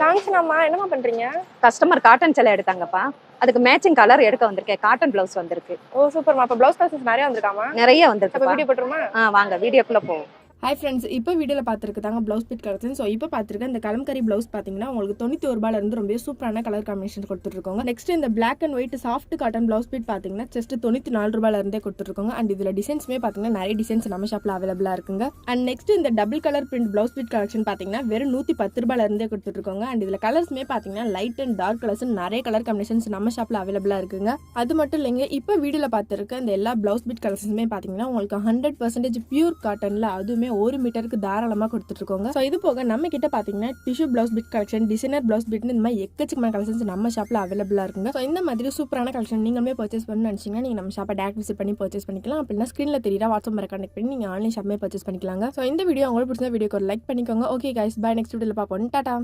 காஞ்சனாமா என்னமா பண்றீங்க? Customer cotton சேலை எடுத்தாங்கப்பா. அதுக்கு மேட்சிங் கலர் எடுக்க வந்திருக்கேன். காட்டன் பிளவுஸ் வந்திருக்கு. ஓ சூப்பர்மா. அப்ப ப்ளவுஸ் கலெக்ஷன்ஸ் நிறைய வந்திருக்காமா? நிறைய அப்ப வந்திருக்குப்பா. வீடியோ போட்டுருமா? வாங்க வீடியோக்குள்ள போவோம். ஹாய் ஃப்ரெண்ட்ஸ், இப்போ வீடியோவில் பார்த்துருக்காங்க ப்ளவுஸ் பிட் கலெக்ஷன். ஸோ இப்போ பார்த்துருக்க இந்த கலம்கரி ப்ளவுஸ் பார்த்தீங்கன்னா உங்களுக்கு 91 ரூபாயிலிருந்து ரொம்ப சூப்பரான கலர் காம்பினேஷன் கொடுத்துருக்கோங்க. நெக்ஸ்ட் இந்த black and white soft cotton blouse bit பார்த்தீங்கன்னா ஜஸ்ட் 94 ரூபாயிலிருந்தே கொடுத்துருக்கோங்க. அண்ட் இதில் டிசைன்ஸுமே பார்த்தீங்கன்னா நிறைய டிசைன்ஸ் நம்ம ஷாப்பில் அவைலபிளாக இருக்குங்க. அண்ட் நெக்ஸ்ட் இந்த double colour print blouse bit collection பார்த்தீங்கன்னா வெறும் 110 ரூபாயிலிருந்தே கொடுத்துருக்கோங்க. அண்ட் இதில் கலர்ஸுமே பார்த்தீங்கன்னா லைட் அண்ட் டார்க் கலர்ஸ் நிறைய கலர் காம்பினேஷன்ஸ் நம்ம ஷாப்பில் அவைலபிளாக இருக்குங்க. அது மட்டும் இல்லைங்க, இப்போ வீடியோவில் பார்த்துருக்க இந்த எல்லா ப்ளவுஸ் பிட் கலெக்ஷன்ஸுமே பார்த்தீங்கன்னா உங்களுக்கு 100% பியூர் காட்டனில், அதுவுமே 1 மீட்டருக்கு தாராளமாக கொடுத்துருக்கோங்க. ஸோ இது போக நம்ம கிட்ட பார்த்தீங்கன்னா tissue blouse bit collection, designer blouse பிட்னு இந்த மாதிரி எக்கச்சக்கமான கலெக்ஷன்ஸ் நம்ம ஷாப்பில் அவைலபிளாக இருக்குங்க. ஸோ இந்த மாதிரி சூப்பரான கலெக்ஷன் நீங்களுமே பர்ச்சேஸ் பண்ணணும்னு நினச்சிங்கன்னா நீங்கள் நம்ம ஷாப்பை டேரக்ட் விசிட் பண்ணி பர்ச்சேஸ் பண்ணிக்கலாம். அப்படின்னா ஸ்க்ரீனில் தெரியுற வாட்ஸ்அப் நம்பரை கனெக்ட் பண்ணி நீங்கள் ஆன்லைன் ஷாப்பே பர்ச்சேஸ் பண்ணிக்கலாங்க. ஸோ இந்த வீடியோ உங்களுக்கு பிடிச்ச வீடியோக்கு ஒரு லைக் பண்ணிக்கோங்க. Okay guys, by. நெக்ஸ்ட் வீடியோவில் பார்ப்போம். டாடா.